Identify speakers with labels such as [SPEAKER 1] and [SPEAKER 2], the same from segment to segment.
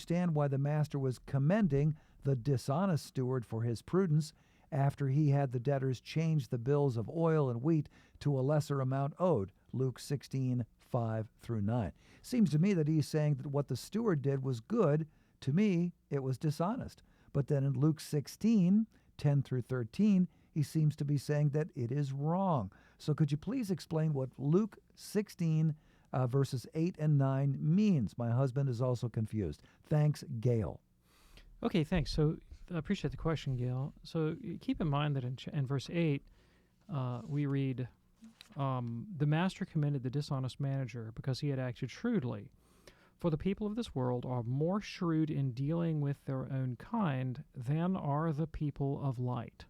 [SPEAKER 1] understand why the master was commending the dishonest steward for his prudence after he had the debtors change the bills of oil and wheat to a lesser amount owed. Luke 16:5-9. Seems to me that he's saying that what the steward did was good. To me, it was dishonest. But then in Luke 16:10-13, he seems to be saying that it is wrong. So could you please explain what Luke 16 verses 8 and 9 means? My husband is also confused. Thanks, Gail.
[SPEAKER 2] Okay, thanks. So I appreciate the question, Gail. So keep in mind that in verse 8, we read, the master commended the dishonest manager because he had acted shrewdly. For the people of this world are more shrewd in dealing with their own kind than are the people of light.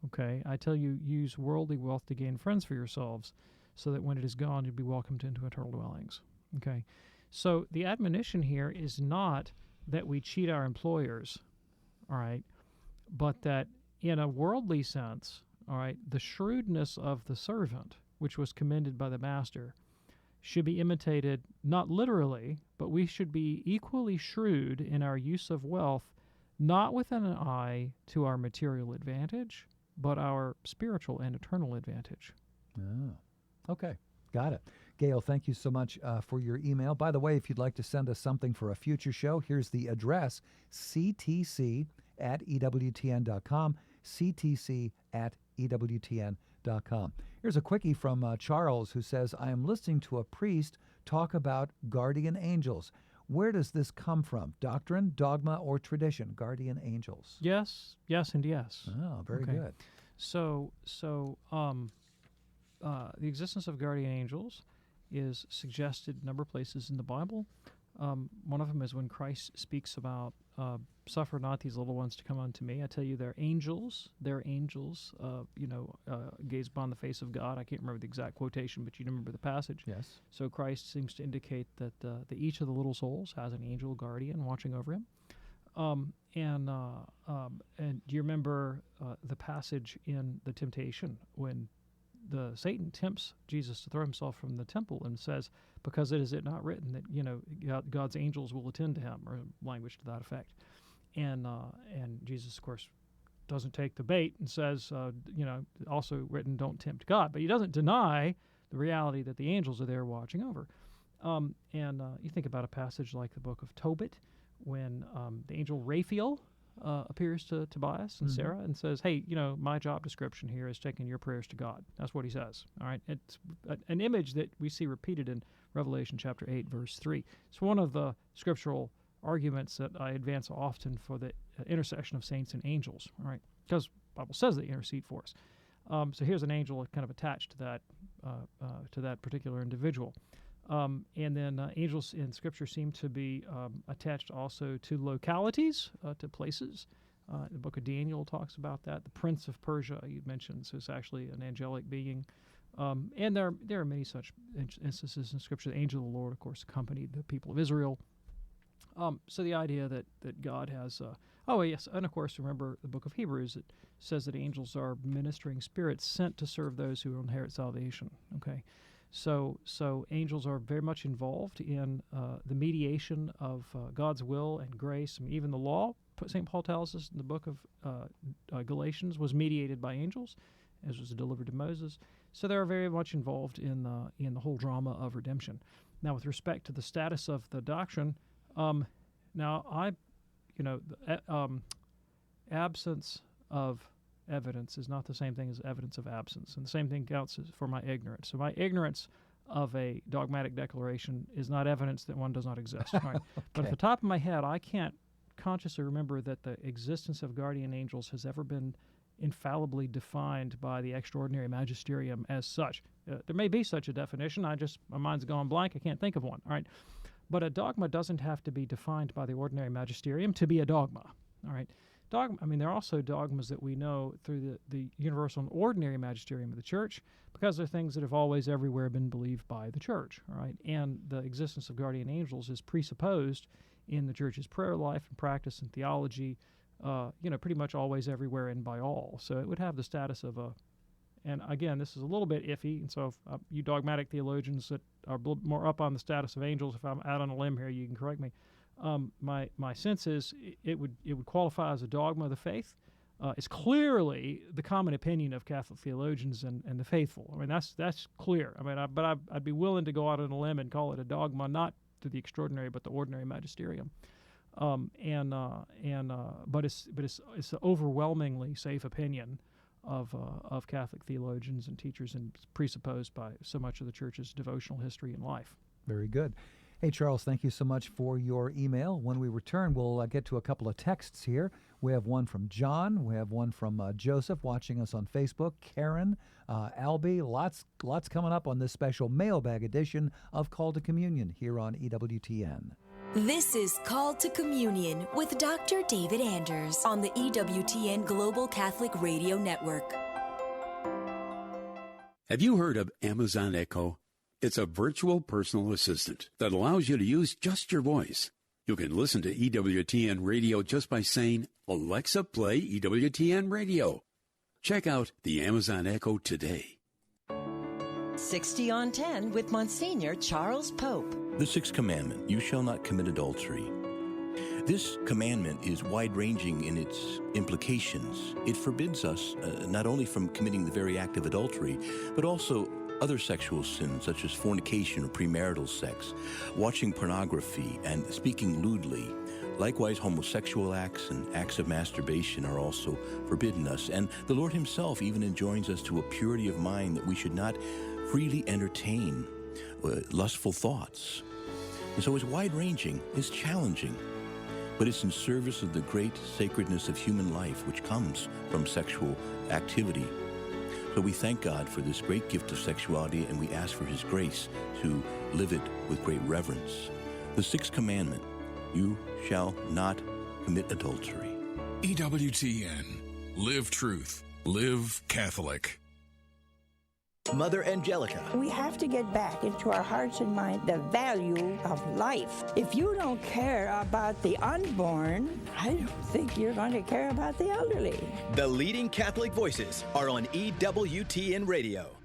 [SPEAKER 2] Okay, I tell you, use worldly wealth to gain friends for yourselves, so that when it is gone, you'll be welcomed into eternal dwellings. Okay, so the admonition here is not that we cheat our employers, all right, but that in a worldly sense, all right, the shrewdness of the servant, which was commended by the master, should be imitated, not literally, but we should be equally shrewd in our use of wealth, not with an eye to our material advantage, but our spiritual and eternal advantage.
[SPEAKER 1] Oh, okay. Got it. Gail, thank you so much for your email. By the way, if you'd like to send us something for a future show, here's the address, ctc@ewtn.com, ctc@ewtn.com. Here's a quickie from Charles, who says, I am listening to a priest talk about guardian angels. Where does this come from? Doctrine, dogma, or tradition? Guardian angels.
[SPEAKER 2] Yes, and yes.
[SPEAKER 1] Oh, very good.
[SPEAKER 2] So, the existence of guardian angels is suggested in a number of places in the Bible. One of them is when Christ speaks about, suffer not these little ones to come unto me. I tell you, they're angels. Gaze upon the face of God. I can't remember the exact quotation, but you remember the passage.
[SPEAKER 1] Yes.
[SPEAKER 2] So Christ seems to indicate that each of the little souls has an angel guardian watching over him. And do you remember the passage in the temptation when Satan tempts Jesus to throw himself from the temple and says, because it not written that God's angels will attend to him, or language to that effect, and Jesus, of course, doesn't take the bait and says, also written, don't tempt God, but he doesn't deny the reality that the angels are there watching over. You think about a passage like the book of Tobit, when the angel Raphael appears to Tobias and Sarah and says, hey, my job description here is taking your prayers to God. That's what he says. All right. It's an image that we see repeated in Revelation chapter 8, verse 3. It's one of the scriptural arguments that I advance often for the intercession of saints and angels. All right. Because the Bible says they intercede for us. So here's an angel kind of attached to that particular individual. And then angels in Scripture seem to be attached also to localities, to places. The book of Daniel talks about that. The prince of Persia, you mentioned, so it's actually an angelic being. And there are many such instances in Scripture. The angel of the Lord, of course, accompanied the people of Israel. So the idea that God has... yes, and of course, remember the book of Hebrews. It says that angels are ministering spirits sent to serve those who inherit salvation. Okay. So angels are very much involved in the mediation of God's will and grace. I mean, even the law, St. Paul tells us in the book of Galatians, was mediated by angels, as was delivered to Moses. So they're very much involved in the whole drama of redemption. Now, with respect to the status of the doctrine, absence of evidence is not the same thing as evidence of absence, and the same thing counts for my ignorance. So my ignorance of a dogmatic declaration is not evidence that one does not exist. Right?
[SPEAKER 1] Okay.
[SPEAKER 2] But at the top of my head, I can't consciously remember that the existence of guardian angels has ever been infallibly defined by the extraordinary magisterium as such. There may be such a definition. My mind's gone blank. I can't think of one. All right. But a dogma doesn't have to be defined by the ordinary magisterium to be a dogma. All right. There are also dogmas that we know through the universal and ordinary magisterium of the Church, because they're things that have always everywhere been believed by the Church. All right. And the existence of guardian angels is presupposed in the Church's prayer life and practice and theology, pretty much always everywhere and by all. So it would have the status of and again, this is a little bit iffy, and so if you dogmatic theologians that are more up on the status of angels, if I'm out on a limb here, you can correct me. My sense is it would qualify as a dogma of the faith. It's clearly the common opinion of Catholic theologians and the faithful. I mean, that's clear. I mean, I'd be willing to go out on a limb and call it a dogma, not to the extraordinary, but the ordinary magisterium. But it's an overwhelmingly safe opinion of Catholic theologians and teachers, and presupposed by so much of the Church's devotional history and life.
[SPEAKER 1] Very good. Hey, Charles, thank you so much for your email. When we return, we'll get to a couple of texts here. We have one from John. We have one from Joseph watching us on Facebook. Karen, Albie, lots coming up on this special mailbag edition of Call to Communion here on EWTN.
[SPEAKER 3] This is Call to Communion with Dr. David Anders on the EWTN Global Catholic Radio Network.
[SPEAKER 4] Have you heard of Amazon Echo? It's a virtual personal assistant that allows you to use just your voice. You can listen to EWTN Radio just by saying, "Alexa, play EWTN Radio." Check out the Amazon Echo today.
[SPEAKER 5] 60 on 10 with Monsignor Charles Pope.
[SPEAKER 6] The sixth commandment, you shall not commit adultery. This commandment is wide-ranging in its implications. It forbids us not only from committing the very act of adultery, but also other sexual sins such as fornication or premarital sex, watching pornography, and speaking lewdly. Likewise, homosexual acts and acts of masturbation are also forbidden us. And the Lord himself even enjoins us to a purity of mind, that we should not freely entertain lustful thoughts. And so it's wide-ranging, it's challenging, but it's in service of the great sacredness of human life, which comes from sexual activity. So we thank God for this great gift of sexuality, and we ask for his grace to live it with great reverence. The sixth commandment, you shall not commit adultery.
[SPEAKER 7] EWTN. Live truth. Live Catholic.
[SPEAKER 8] Mother Angelica.
[SPEAKER 9] We have to get back into our hearts and minds the value of life. If you don't care about the unborn, I don't think you're going to care about the elderly.
[SPEAKER 8] The leading Catholic voices are on EWTN Radio.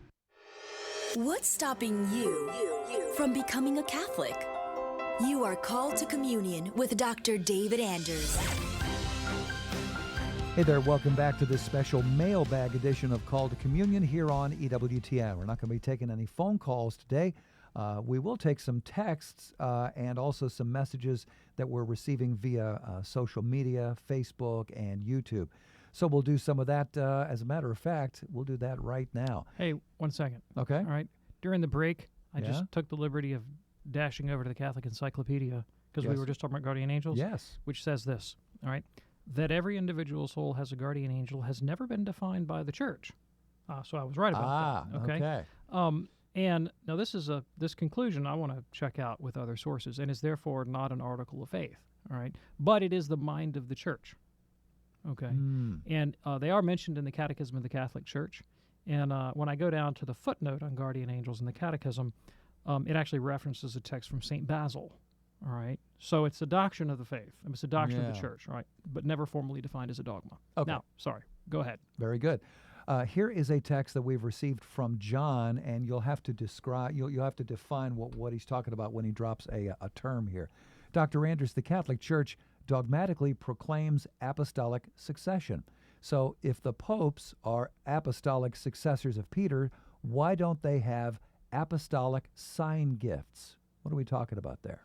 [SPEAKER 3] What's stopping you from becoming a Catholic? You are called to communion with Dr. David Anders.
[SPEAKER 1] Hey there, welcome back to this special mailbag edition of Call to Communion here on EWTN. We're not going to be taking any phone calls today. We will take some texts and also some messages that we're receiving via social media, Facebook, and YouTube. So we'll do some of that. As a matter of fact, we'll do that right now.
[SPEAKER 2] Hey, 1 second.
[SPEAKER 1] Okay.
[SPEAKER 2] All right. During the break, I just took the liberty of dashing over to the Catholic Encyclopedia, because we were just talking about guardian angels.
[SPEAKER 1] Yes.
[SPEAKER 2] Which says this, all right, that every individual soul has a guardian angel has never been defined by the Church. So I was right about that. Okay. And now this conclusion I want to check out with other sources, and is therefore not an article of faith. All right. But it is the mind of the Church. Okay. And they are mentioned in the Catechism of the Catholic Church. And when I go down to the footnote on guardian angels in the Catechism, it actually references a text from St. Basil. All right. So it's a doctrine of the faith. It's a doctrine of the Church, right? But never formally defined as a dogma.
[SPEAKER 1] Okay.
[SPEAKER 2] Now, sorry. Go ahead.
[SPEAKER 1] Very good. Here is a text that we've received from John, and you'll have to describe, you'll have to define what he's talking about when he drops a term here. Dr. Anders, the Catholic Church dogmatically proclaims apostolic succession. So if the popes are apostolic successors of Peter, why don't they have apostolic sign gifts? What are we talking about there?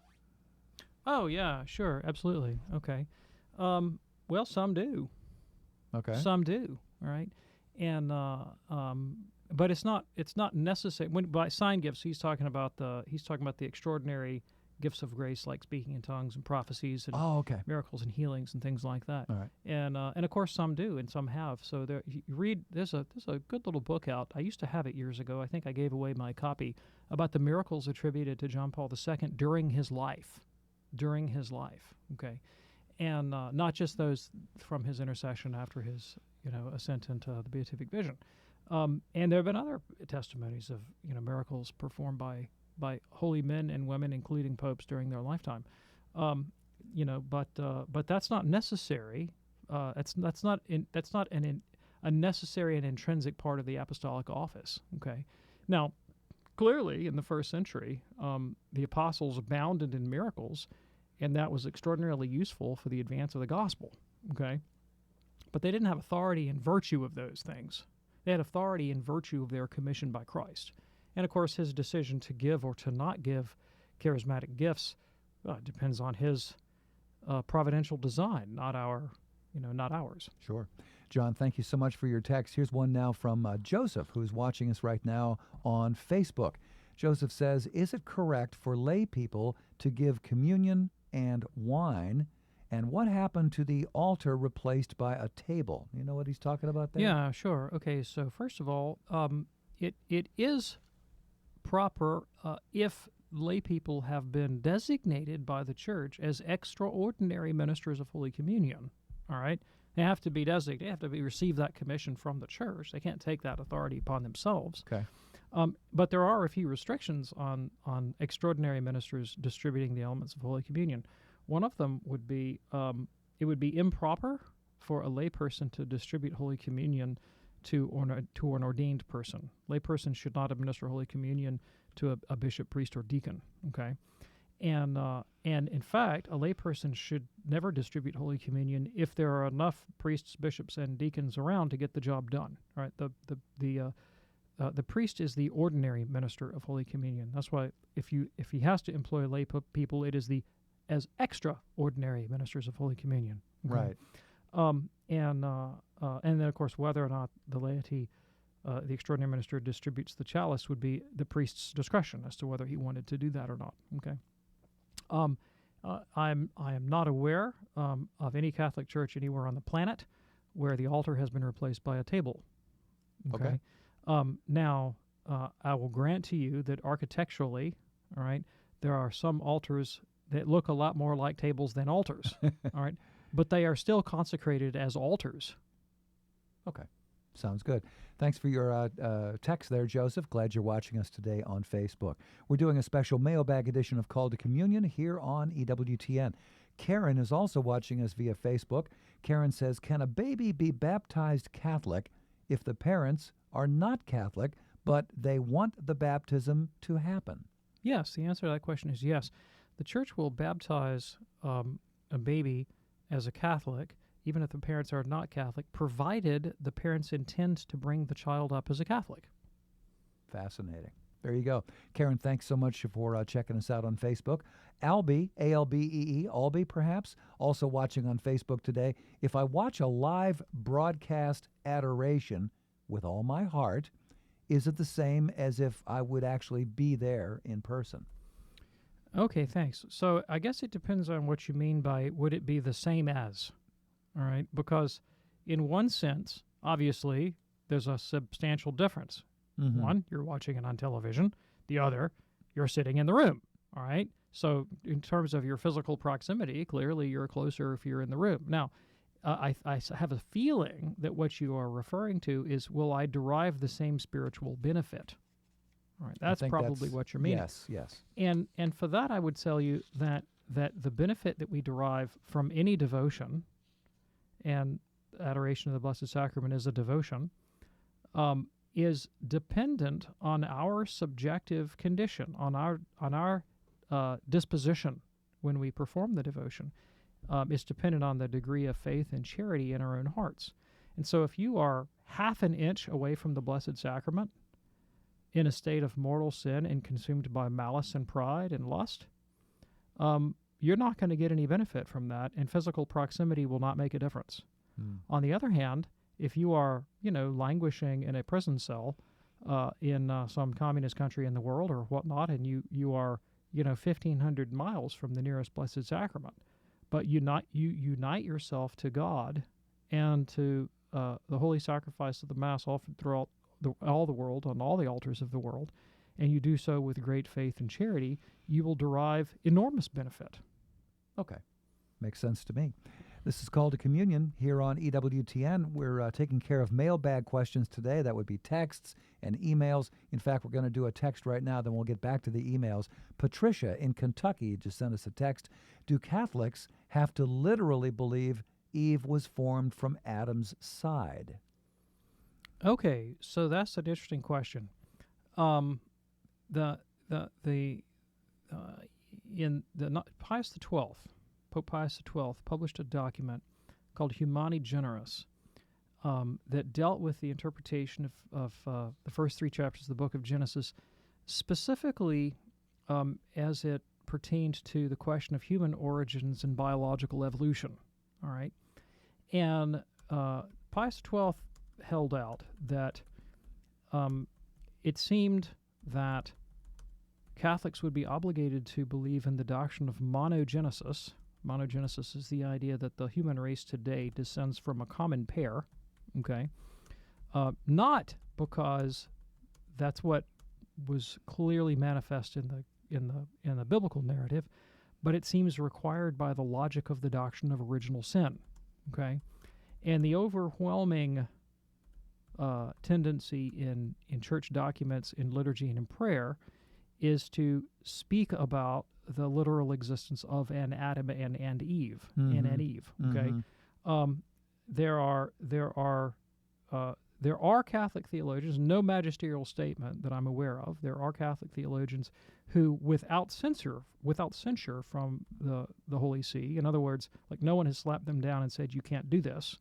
[SPEAKER 2] Oh, yeah, sure, absolutely. Okay. Well, some do.
[SPEAKER 1] Okay.
[SPEAKER 2] Some do, all right? And but it's not necessary. When by sign gifts, he's talking about the extraordinary gifts of grace, like speaking in tongues and prophecies and miracles and healings and things like that.
[SPEAKER 1] All right.
[SPEAKER 2] And of course some do and some have. So there, you read, there's a good little book out. I used to have it years ago. I think I gave away my copy, about the miracles attributed to John Paul II during his life. Okay. And not just those from his intercession after his ascent into the beatific vision. And there have been other testimonies of miracles performed by holy men and women, including popes, during their lifetime. But that's not necessary. That's not a necessary and intrinsic part of the apostolic office. Okay. Now, clearly, in the first century, the apostles abounded in miracles, and that was extraordinarily useful for the advance of the gospel, okay? But they didn't have authority in virtue of those things. They had authority in virtue of their commission by Christ. And, of course, his decision to give or to not give charismatic gifts depends on his providential design, not ours.
[SPEAKER 1] Sure. John, thank you so much for your text. Here's one now from Joseph, who's watching us right now on Facebook. Joseph says, is it correct for lay people to give communion and wine? And what happened to the altar replaced by a table? You know what he's talking about there?
[SPEAKER 2] Yeah, sure. Okay, so first of all, it is proper if lay people have been designated by the church as extraordinary ministers of Holy Communion. All right, they have to be designated. They have to receive that commission from the church. They can't take that authority upon themselves.
[SPEAKER 1] Okay.
[SPEAKER 2] But there are a few restrictions on extraordinary ministers distributing the elements of Holy Communion. One of them would be it would be improper for a lay person to distribute Holy Communion to an ordained person. Lay person should not administer Holy Communion to a bishop, priest, or deacon. Okay, and in fact, a lay person should never distribute Holy Communion if there are enough priests, bishops, and deacons around to get the job done. Right, the priest is the ordinary minister of Holy Communion. That's why if he has to employ lay people, it is as extraordinary ministers of Holy Communion. Okay?
[SPEAKER 1] Right.
[SPEAKER 2] And then, of course, whether or not the laity, the extraordinary minister, distributes the chalice would be the priest's discretion as to whether he wanted to do that or not. Okay. I am not aware of any Catholic church anywhere on the planet where the altar has been replaced by a table.
[SPEAKER 1] Okay.
[SPEAKER 2] Now, I will grant to you that architecturally, all right, there are some altars that look a lot more like tables than altars, all right, but they are still consecrated as altars.
[SPEAKER 1] Okay. Sounds good. Thanks for your text there, Joseph. Glad you're watching us today on Facebook. We're doing a special mailbag edition of Call to Communion here on EWTN. Karen is also watching us via Facebook. Karen says, can a baby be baptized Catholic if the parents are not Catholic, but they want the baptism to happen?
[SPEAKER 2] Yes, the answer to that question is yes. The church will baptize a baby as a Catholic, even if the parents are not Catholic, provided the parents intend to bring the child up as a Catholic.
[SPEAKER 1] Fascinating. There you go. Karen, thanks so much for checking us out on Facebook. Albee, A-L-B-E-E, Albee perhaps, also watching on Facebook today. If I watch a live broadcast adoration with all my heart, is it the same as if I would actually be there in person?
[SPEAKER 2] Okay, thanks. So I guess it depends on what you mean by would it be the same as, all right? Because in one sense, obviously, there's a substantial difference.
[SPEAKER 1] Mm-hmm.
[SPEAKER 2] One, you're watching it on television. The other, you're sitting in the room, all right? So in terms of your physical proximity, clearly you're closer if you're in the room. Now, I have a feeling that what you are referring to is, will I derive the same spiritual benefit? All right, that's probably what you're meaning.
[SPEAKER 1] Yes.
[SPEAKER 2] And for that, I would tell you that the benefit that we derive from any devotion, and adoration of the Blessed Sacrament is a devotion, is dependent on our subjective condition, on our disposition when we perform the devotion. It's dependent on the degree of faith and charity in our own hearts. And so if you are half an inch away from the Blessed Sacrament, in a state of mortal sin and consumed by malice and pride and lust, you're not going to get any benefit from that, and physical proximity will not make a difference. On the other hand, if you are, languishing in a prison cell in some communist country in the world or whatnot, and you are, 1,500 miles from the nearest Blessed Sacrament, but you unite yourself to God and to the holy sacrifice of the Mass offered throughout all the world, on all the altars of the world, and you do so with great faith and charity, you will derive enormous benefit.
[SPEAKER 1] Okay. Makes sense to me. This is Call to Communion here on EWTN. We're taking care of mailbag questions today. That would be texts and emails. In fact, we're going to do a text right now, then we'll get back to the emails. Patricia in Kentucky just sent us a text. Do Catholics have to literally believe Eve was formed from Adam's side?
[SPEAKER 2] Okay, so that's an interesting question. Pius XII, Pope Pius XII, published a document called Humani Generis that dealt with the interpretation of the first 3 chapters of the book of Genesis, specifically as it pertained to the question of human origins and biological evolution. All right, and Pius XII held out that it seemed that Catholics would be obligated to believe in the doctrine of monogenesis. Monogenesis is the idea that the human race today descends from a common pair, okay? Not because that's what was clearly manifest in the biblical narrative, but it seems required by the logic of the doctrine of original sin, okay? And the overwhelming tendency in church documents, in liturgy, and in prayer is to speak about the literal existence of an Adam and Eve, and an Eve. Okay, there are Catholic theologians, no magisterial statement that I'm aware of. There are Catholic theologians who, without censure from the Holy See, in other words, like no one has slapped them down and said you can't do this,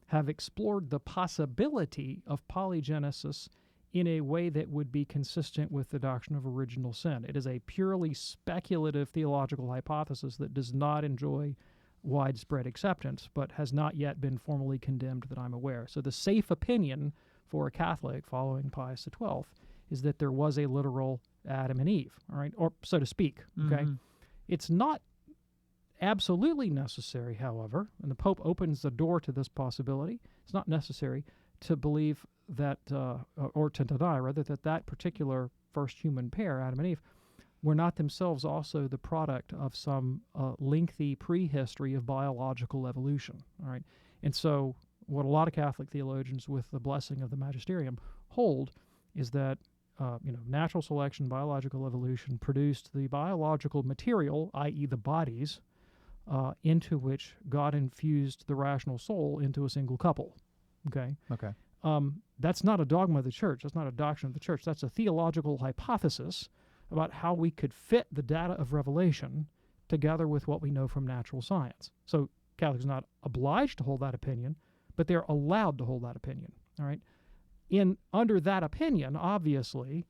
[SPEAKER 2] have explored the possibility of polygenesis in a way that would be consistent with the doctrine of original sin. It is a purely speculative theological hypothesis that does not enjoy widespread acceptance, but has not yet been formally condemned that I'm aware. So the safe opinion for a Catholic following Pius XII is that there was a literal Adam and Eve, all right, or so to speak, okay? It's not absolutely necessary, however, and the Pope opens the door to this possibility, it's not necessary to believe that, or to deny, rather, that particular first human pair, Adam and Eve, were not themselves also the product of some lengthy prehistory of biological evolution, all right? And so what a lot of Catholic theologians, with the blessing of the magisterium, hold is that natural selection, biological evolution produced the biological material, i.e. the bodies, into which God infused the rational soul into a single couple. Okay. That's not a dogma of the Church. That's not a doctrine of the Church. That's a theological hypothesis about how we could fit the data of revelation together with what we know from natural science. So Catholics are not obliged to hold that opinion, but they're allowed to hold that opinion. All right. Under that opinion, obviously,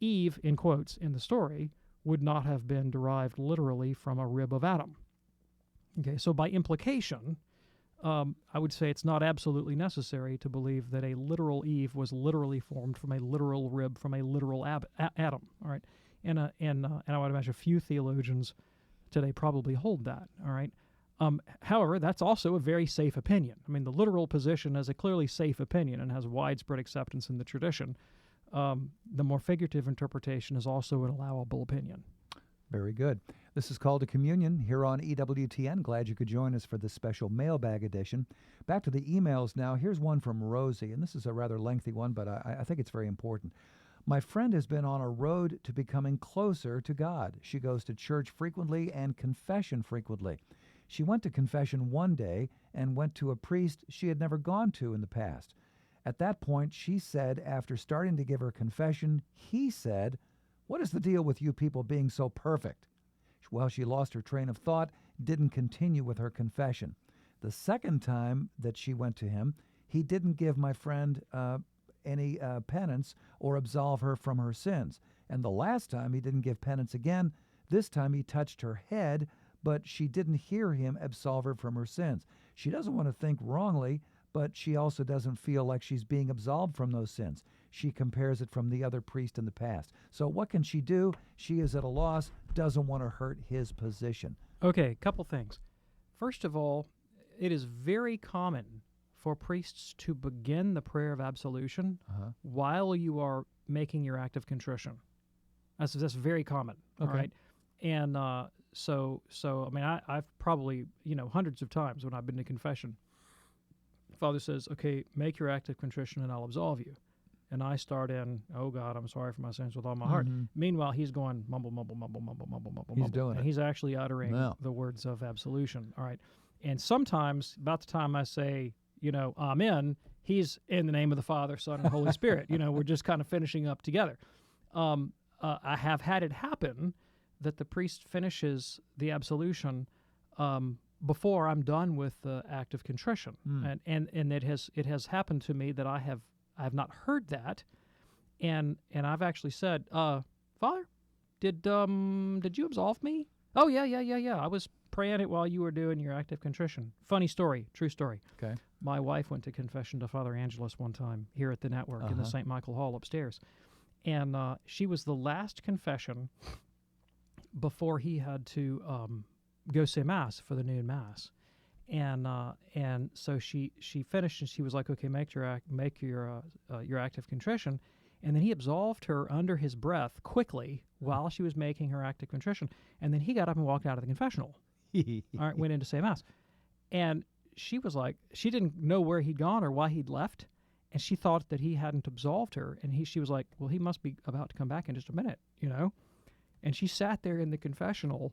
[SPEAKER 2] Eve, in quotes, in the story, would not have been derived literally from a rib of Adam. Okay, so by implication, I would say it's not absolutely necessary to believe that a literal Eve was literally formed from a literal rib from a literal Adam. All right, and I would imagine a few theologians today probably hold that. All right. However, that's also a very safe opinion. I mean, the literal position is a clearly safe opinion and has widespread acceptance in the tradition. The more figurative interpretation is also an allowable opinion.
[SPEAKER 1] Very good. This is Call to Communion here on EWTN. Glad you could join us for this special mailbag edition. Back to the emails now. Here's one from Rosie, and this is a rather lengthy one, but I think it's very important. My friend has been on a road to becoming closer to God. She goes to church frequently and confession frequently. She went to confession one day and went to a priest she had never gone to in the past. At that point, she said, after starting to give her confession, he said, "What is the deal with you people being so perfect?" Well, she lost her train of thought, didn't continue with her confession. The second time that she went to him, he didn't give my friend any penance or absolve her from her sins. And the last time he didn't give penance again. This time he touched her head, but she didn't hear him absolve her from her sins. She doesn't want to think wrongly, but she also doesn't feel like she's being absolved from those sins. She compares it from the other priest in the past. So what can she do? She is at a loss, doesn't want to hurt his position.
[SPEAKER 2] Okay, couple things. First of all, it is very common for priests to begin the prayer of absolution while you are making your act of contrition. That's very common, all right? And so I mean, I've probably, hundreds of times when I've been to confession, Father says, okay, make your act of contrition and I'll absolve you. And I start in, oh God, I'm sorry for my sins with all my heart. Meanwhile, he's going mumble, mumble, mumble, mumble, mumble, mumble.
[SPEAKER 1] He's doing it.
[SPEAKER 2] And he's actually uttering the words of absolution. All right. And sometimes, about the time I say, Amen, he's in the name of the Father, Son, and Holy Spirit. We're just kind of finishing up together. I have had it happen that the priest finishes the absolution before I'm done with the act of contrition, and it has happened to me that I have not heard that, and I've actually said, Father, did you absolve me? Oh yeah. I was praying it while you were doing your act of contrition. Funny story, true story.
[SPEAKER 1] Okay.
[SPEAKER 2] My wife went to confession to Father Angelus one time here at the network in the St. Michael Hall upstairs, and she was the last confession before he had to go say Mass for the noon Mass, and so she finished, and she was like, okay, make your act of contrition, and then he absolved her under his breath quickly while she was making her act of contrition, and then he got up and walked out of the confessional. All right, went in to say Mass, and she was like, she didn't know where he'd gone or why he'd left, and she thought that he hadn't absolved her, and she was like, well, he must be about to come back in just a minute, and she sat there in the confessional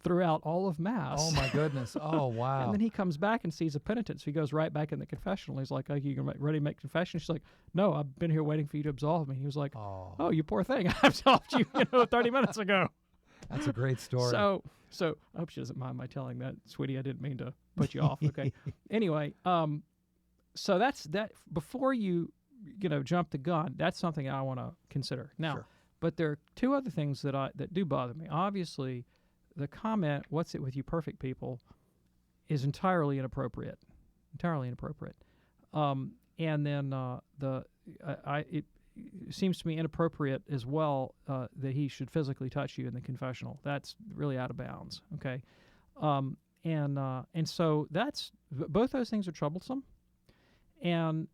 [SPEAKER 2] throughout all of Mass.
[SPEAKER 1] Oh, my goodness. Oh, wow.
[SPEAKER 2] And then he comes back and sees a penitent, so he goes right back in the confessional. He's like, you ready to make confession? She's like, no, I've been here waiting for you to absolve me. He was like, oh, you poor thing. I absolved you 30 minutes ago.
[SPEAKER 1] That's a great story.
[SPEAKER 2] So I hope she doesn't mind my telling that, sweetie. I didn't mean to put you off. Okay. Anyway, so that's that. Before you jump the gun, that's something I want to consider. Now, but there are two other things that do bother me. Obviously, the comment, "What's it with you perfect people?" is entirely inappropriate. Entirely inappropriate. And then it seems to me inappropriate as well that he should physically touch you in the confessional. That's really out of bounds. Okay, and so that's both those things are troublesome. And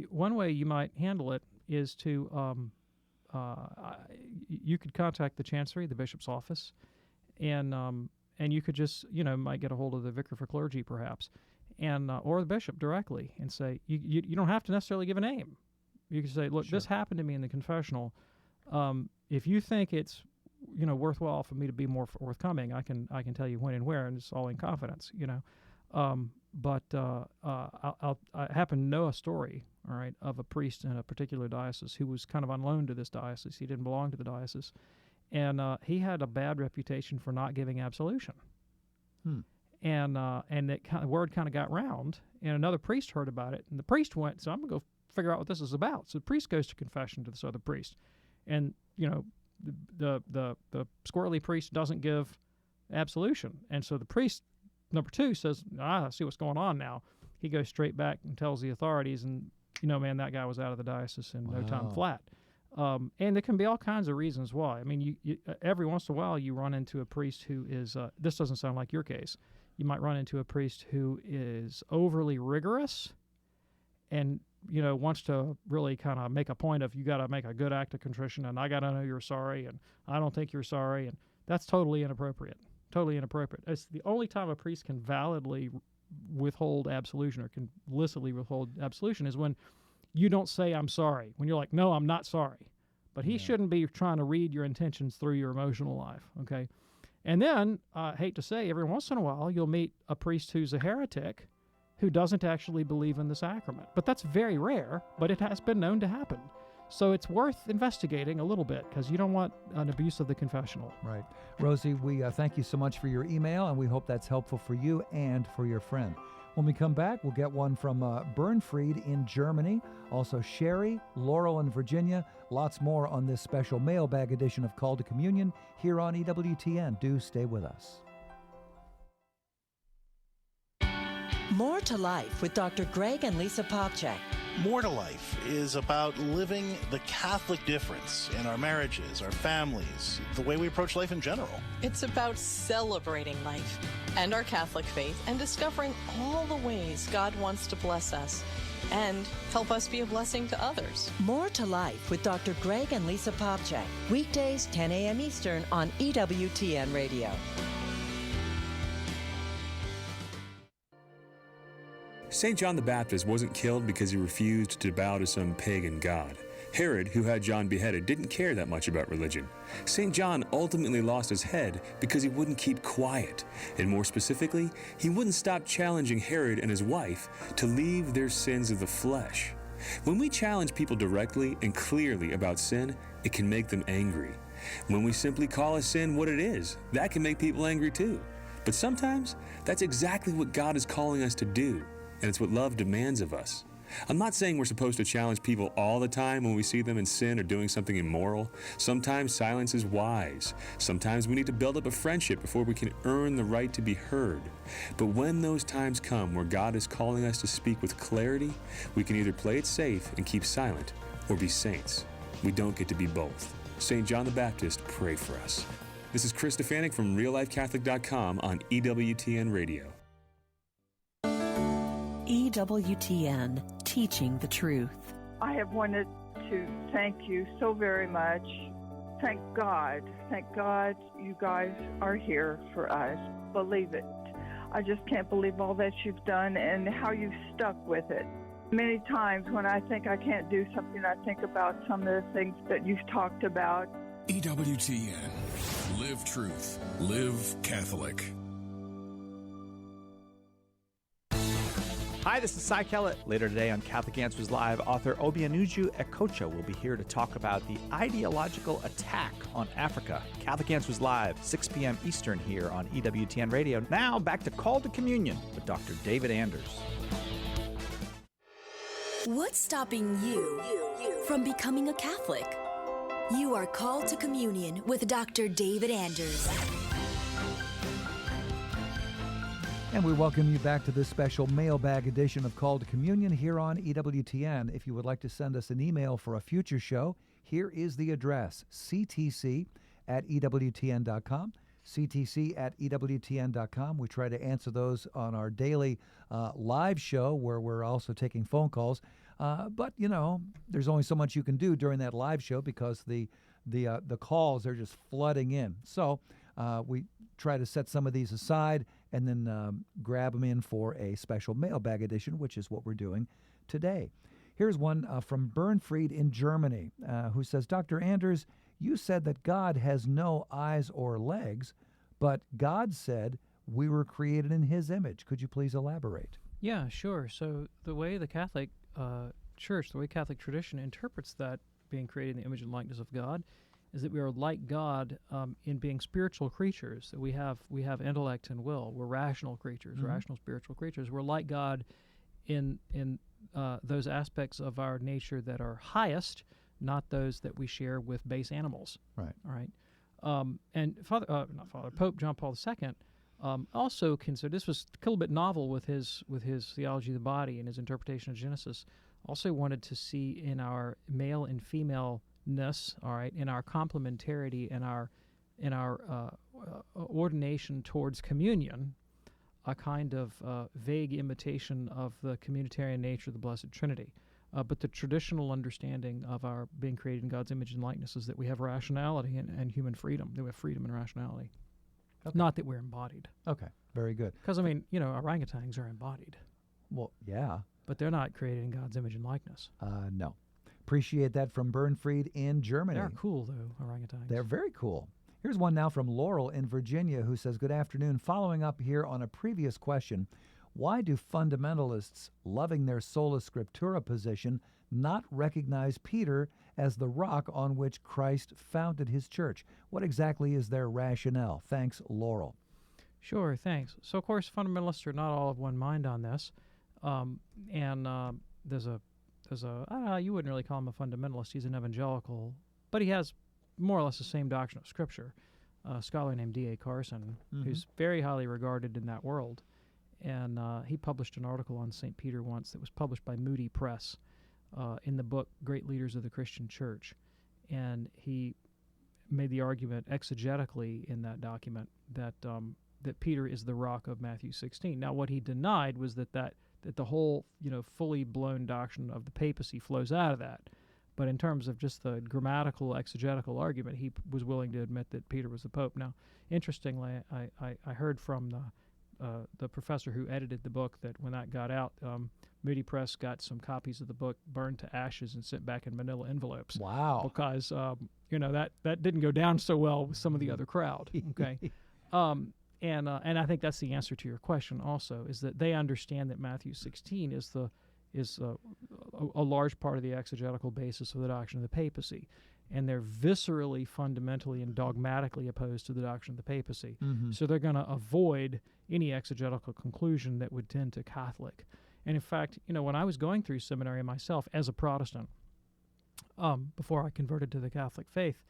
[SPEAKER 2] one way you might handle it is to you could contact the chancery, the bishop's office, and you could just might get a hold of the vicar for clergy perhaps, and or the bishop directly, and say you don't have to necessarily give a name. You can say, look, this happened to me in the confessional. If you think it's worthwhile for me to be more forthcoming, I can tell you when and where, and it's all in confidence. But I happen to know a story, all right, of a priest in a particular diocese who was kind of on loan to this diocese. He didn't belong to the diocese, and he had a bad reputation for not giving absolution. And that word kind of got round, and another priest heard about it, and the priest went, so I'm going to go figure out what this is about. So the priest goes to confession to this other priest, and the squirrely priest doesn't give absolution, and so the priest number two says, I see what's going on now. He goes straight back and tells the authorities, and man, that guy was out of the diocese in no time flat. And there can be all kinds of reasons why. I mean, you every once in a while you run into a priest who is this doesn't sound like your case. You might run into a priest who is overly rigorous and wants to really kind of make a point of, you got to make a good act of contrition, and I got to know you're sorry, and I don't think you're sorry, and that's totally inappropriate. Totally inappropriate. It's the only time a priest can validly withhold absolution or can licitly withhold absolution is when you don't say I'm sorry, when you're like, no, I'm not sorry. But he shouldn't be trying to read your intentions through your emotional life, okay? And then, I hate to say, every once in a while you'll meet a priest who's a heretic who doesn't actually believe in the sacrament. But that's very rare, but it has been known to happen. So it's worth investigating a little bit, because you don't want an abuse of the confessional.
[SPEAKER 1] Right. Rosie, we thank you so much for your email, and we hope that's helpful for you and for your friend. When we come back, we'll get one from Bernfried in Germany, also Sherry, Laurel in Virginia, lots more on this special mailbag edition of Call to Communion here on EWTN. Do stay with us.
[SPEAKER 5] More to Life with Dr. Greg and Lisa Popcak.
[SPEAKER 10] More to Life is about living the Catholic difference in our marriages, our families, the way we approach life in general.
[SPEAKER 11] It's about celebrating life and our Catholic faith and discovering all the ways God wants to bless us and help us be a blessing to others.
[SPEAKER 5] More to Life with Dr. Greg and Lisa Popcak. Weekdays, 10 a.m. Eastern on EWTN Radio.
[SPEAKER 12] St. John the Baptist wasn't killed because he refused to bow to some pagan god. Herod, who had John beheaded, didn't care that much about religion. St. John ultimately lost his head because he wouldn't keep quiet. And more specifically, he wouldn't stop challenging Herod and his wife to leave their sins of the flesh. When we challenge people directly and clearly about sin, it can make them angry. When we simply call a sin what it is, that can make people angry too. But sometimes, that's exactly what God is calling us to do, and it's what love demands of us. I'm not saying we're supposed to challenge people all the time when we see them in sin or doing something immoral. Sometimes silence is wise. Sometimes we need to build up a friendship before we can earn the right to be heard. But when those times come where God is calling us to speak with clarity, we can either play it safe and keep silent or be saints. We don't get to be both. St. John the Baptist, pray for us. This is Chris Stefanik from reallifecatholic.com on EWTN Radio.
[SPEAKER 5] EWTN, teaching the truth.
[SPEAKER 13] I have wanted to thank you so very much. Thank God you guys are here for us. Believe it. I just can't believe all that you've done and how you've stuck with it. Many times when I think I can't do something, I think about some of the things that you've talked about.
[SPEAKER 7] EWTN. Live truth. Live Catholic.
[SPEAKER 14] Hi, this is Cy Kellett. Later today on Catholic Answers Live, author Obianuju Ekocha will be here to talk about the ideological attack on Africa. Catholic Answers Live, 6 p.m. Eastern here on EWTN Radio. Now, back to Call to Communion with Dr. David Anders.
[SPEAKER 3] What's stopping you from becoming a Catholic? You are called to communion with Dr. David Anders.
[SPEAKER 1] And we welcome you back to this special mailbag edition of Call to Communion here on EWTN. If you would like to send us an email for a future show, here is the address, ctc@ewtn.com. ctc@ewtn.com. We try to answer those on our daily live show where we're also taking phone calls. But, you know, there's only so much you can do during that live show because the calls are just flooding in. So we try to set some of these aside and then grab them in for a special mailbag edition, which is what we're doing today. Here's one from Bernfried in Germany who says, Dr. Anders, you said that God has no eyes or legs, but God said we were created in his image. Could you please elaborate?
[SPEAKER 2] Yeah, sure. So the way the Catholic Church, the way Catholic tradition interprets that being created in the image and likeness of God is that we are like God in being spiritual creatures. That we have intellect and will. We're rational creatures, rational spiritual creatures. We're like God in those aspects of our nature that are highest, not those that we share with base animals.
[SPEAKER 1] Right.
[SPEAKER 2] All right. And Pope John Paul II also considered, this was a little bit novel with his theology of the body and his interpretation of Genesis, also wanted to see in our male and femaleness, all right, in our complementarity and in our ordination towards communion, a kind of vague imitation of the communitarian nature of the Blessed Trinity. But the traditional understanding of our being created in God's image and likeness is that we have rationality and human freedom, that we have freedom and rationality. Okay. Not that we're embodied.
[SPEAKER 1] Okay, very good.
[SPEAKER 2] Because, I mean, you know, orangutans are embodied.
[SPEAKER 1] Well, yeah.
[SPEAKER 2] But they're not created in God's image and likeness.
[SPEAKER 1] No. Appreciate that from Bernfried in Germany.
[SPEAKER 2] They're cool, though, orangutans.
[SPEAKER 1] They're very cool. Here's one now from Laurel in Virginia who says, good afternoon. Following up here on a previous question, why do fundamentalists, loving their Sola scriptura position, not recognize Peter as the rock on which Christ founded his church? What exactly is their rationale? Thanks, Laurel.
[SPEAKER 2] Sure, thanks. So, of course, fundamentalists are not all of one mind on this. There's a you wouldn't really call him a fundamentalist. He's an evangelical, but he has more or less the same doctrine of Scripture. A scholar named D.A. Carson, who's very highly regarded in that world. And he published an article on St. Peter once that was published by Moody Press in the book Great Leaders of the Christian Church. And he made the argument exegetically in that document that Peter is the rock of Matthew 16. Now, what he denied was that the whole, fully blown doctrine of the papacy flows out of that. But in terms of just the grammatical, exegetical argument, he was willing to admit that Peter was the Pope. Now, interestingly, I heard from the professor who edited the book that when that got out, Moody Press got some copies of the book burned to ashes and sent back in manila envelopes.
[SPEAKER 1] Wow.
[SPEAKER 2] Because, that didn't go down so well with some of the other crowd. Okay. And I think that's the answer to your question also, is that they understand that Matthew 16 is a large part of the exegetical basis of the doctrine of the papacy. and they're viscerally, fundamentally, and dogmatically opposed to the doctrine of the papacy.
[SPEAKER 1] Mhm.
[SPEAKER 2] So they're going to avoid any exegetical conclusion that would tend to Catholic. And in fact, when I was going through seminary myself as a Protestant, before I converted to the Catholic faith,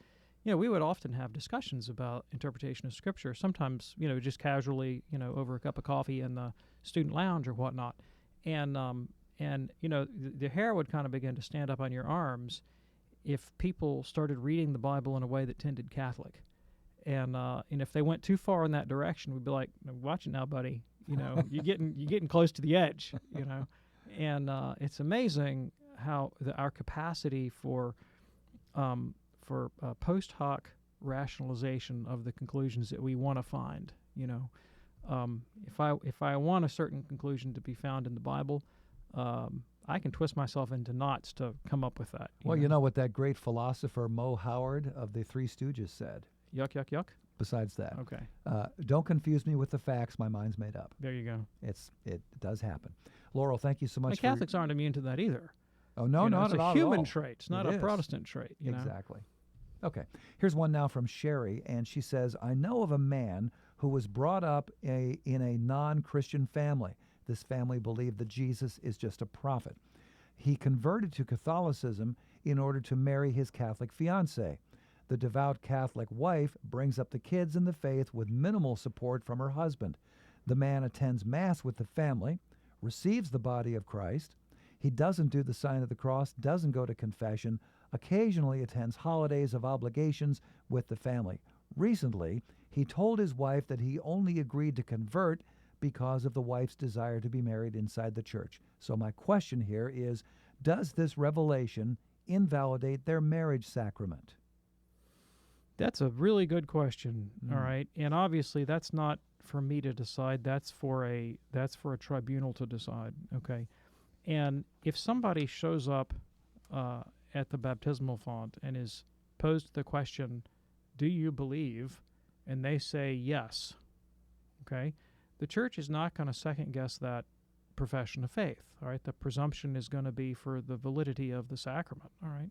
[SPEAKER 2] we would often have discussions about interpretation of Scripture, sometimes, just casually, over a cup of coffee in the student lounge or whatnot. And the hair would kind of begin to stand up on your arms if people started reading the Bible in a way that tended Catholic. And if they went too far in that direction, we'd be like, watch it now, buddy. You're getting close to the edge, And it's amazing how our capacity for post hoc rationalization of the conclusions that we want to find. If I want a certain conclusion to be found in the Bible, I can twist myself into knots to come up with that.
[SPEAKER 1] You know what that great philosopher Mo Howard of the Three Stooges said?
[SPEAKER 2] Yuck, yuck, yuck.
[SPEAKER 1] Besides that,
[SPEAKER 2] okay.
[SPEAKER 1] Don't confuse me with the facts. My mind's made up.
[SPEAKER 2] There you go.
[SPEAKER 1] It does happen. Laurel, thank you so much.
[SPEAKER 2] Catholics aren't immune to that either.
[SPEAKER 1] Oh no, not at all.
[SPEAKER 2] It's a human trait. It's not a Protestant trait.
[SPEAKER 1] Exactly. Okay. Here's one now from Sherry, and she says, I know of a man who was brought up in a non-Christian family. This family believed that Jesus is just a prophet. He converted to Catholicism in order to marry his Catholic fiancée. The devout Catholic wife brings up the kids in the faith with minimal support from her husband. The man attends Mass with the family, receives the body of Christ. He doesn't do the sign of the cross, doesn't go to confession, occasionally attends holidays of obligations with the family. Recently, he told his wife that he only agreed to convert because of the wife's desire to be married inside the church. So my question here is, does this revelation invalidate their marriage sacrament?
[SPEAKER 2] That's a really good question, all right? And obviously that's not for me to decide. That's for a tribunal to decide, okay? And if somebody shows up at the baptismal font and is posed the question, do you believe? And they say yes, okay? The church is not going to second-guess that profession of faith, all right? The presumption is going to be for the validity of the sacrament, all right?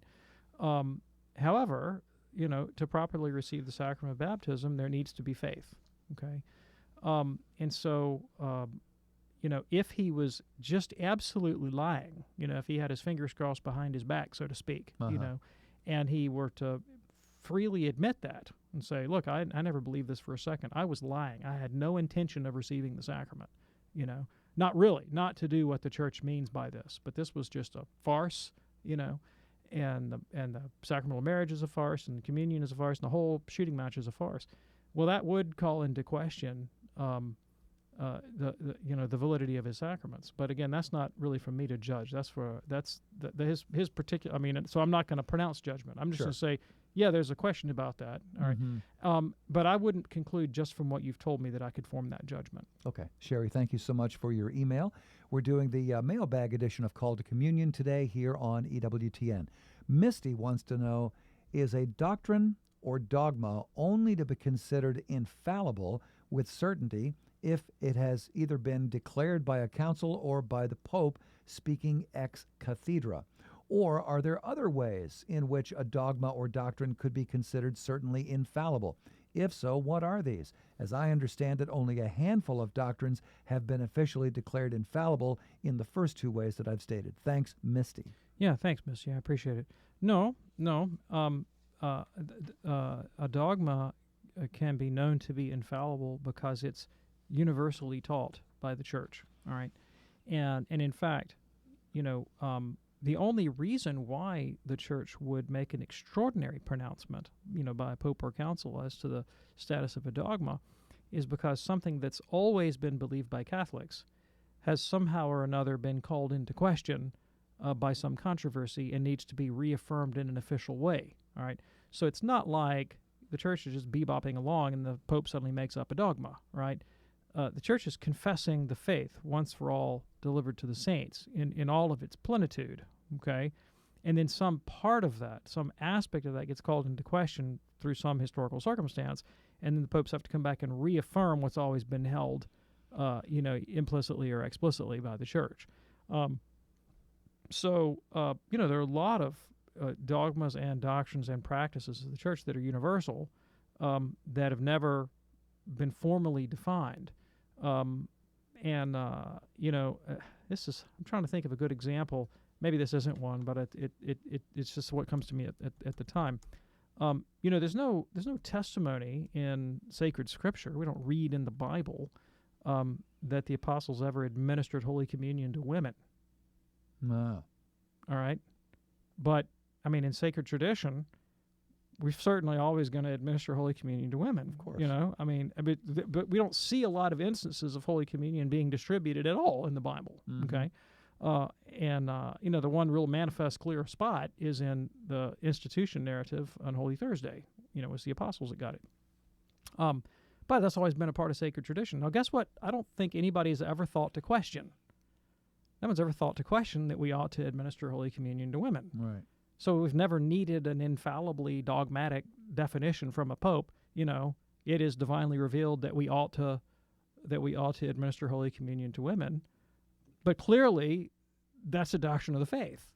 [SPEAKER 2] However, to properly receive the sacrament of baptism, there needs to be faith, okay? And so, if he was just absolutely lying, if he had his fingers crossed behind his back, so to speak, and he were to freely admit that and say, look, I never believed this for a second. I was lying. I had no intention of receiving the sacrament, not really, not to do what the church means by this, but this was just a farce, and the sacramental marriage is a farce, and the communion is a farce, and the whole shooting match is a farce. Well, that would call into question the validity of his sacraments. But again, that's not really for me to judge. That's his particular. I mean, so I'm not going to pronounce judgment. I'm just going to say, yeah, there's a question about that. All right. But I wouldn't conclude just from what you've told me that I could form that judgment.
[SPEAKER 1] Okay. Sherry, thank you so much for your email. We're doing the mailbag edition of Call to Communion today here on EWTN. Misty wants to know, is a doctrine or dogma only to be considered infallible with certainty if it has either been declared by a council or by the Pope speaking ex cathedra? Or are there other ways in which a dogma or doctrine could be considered certainly infallible? If so, what are these? As I understand it, only a handful of doctrines have been officially declared infallible in the first two ways that I've stated. Thanks, Misty.
[SPEAKER 2] Yeah, thanks, Misty. I appreciate it. No. A dogma can be known to be infallible because it's universally taught by the church, all right? And in fact, the only reason why the church would make an extraordinary pronouncement, by a pope or council as to the status of a dogma is because something that's always been believed by Catholics has somehow or another been called into question by some controversy and needs to be reaffirmed in an official way, all right? So it's not like the church is just bebopping along and the pope suddenly makes up a dogma, right? The church is confessing the faith once for all delivered to the saints in all of its plenitude, okay? And then some part of that, some aspect of that gets called into question through some historical circumstance, and then the popes have to come back and reaffirm what's always been held, implicitly or explicitly by the church. So there are a lot of dogmas and doctrines and practices of the church that are universal, that have never been formally defined. This is, I'm trying to think of a good example. Maybe this isn't one, but it's just what comes to me at the time. There's no testimony in sacred scripture. We don't read in the Bible that the apostles ever administered Holy Communion to women.
[SPEAKER 1] No.
[SPEAKER 2] All right? But, I mean, in sacred tradition, we're certainly always going to administer Holy Communion to women.
[SPEAKER 1] Of course.
[SPEAKER 2] But we don't see a lot of instances of Holy Communion being distributed at all in the Bible, okay? The one real manifest clear spot is in the institution narrative on Holy Thursday. It was the apostles that got it. But that's always been a part of sacred tradition. Now, guess what? I don't think anybody has ever thought to question. No one's ever thought to question that we ought to administer Holy Communion to women.
[SPEAKER 1] Right.
[SPEAKER 2] So we've never needed an infallibly dogmatic definition from a pope. It is divinely revealed that we ought to administer Holy Communion to women. But clearly, that's a doctrine of the faith.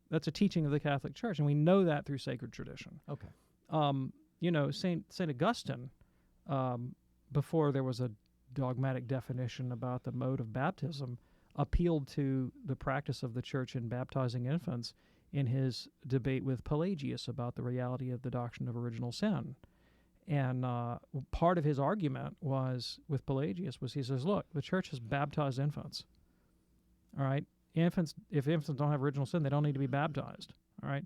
[SPEAKER 2] That's a teaching of the Catholic Church, and we know that through sacred tradition.
[SPEAKER 1] Okay.
[SPEAKER 2] Saint Augustine, before there was a dogmatic definition about the mode of baptism, appealed to the practice of the Church in baptizing infants in his debate with Pelagius about the reality of the doctrine of original sin. And part of his argument with Pelagius was he says, look, the Church has baptized infants. All right? If infants don't have original sin, they don't need to be baptized. All right?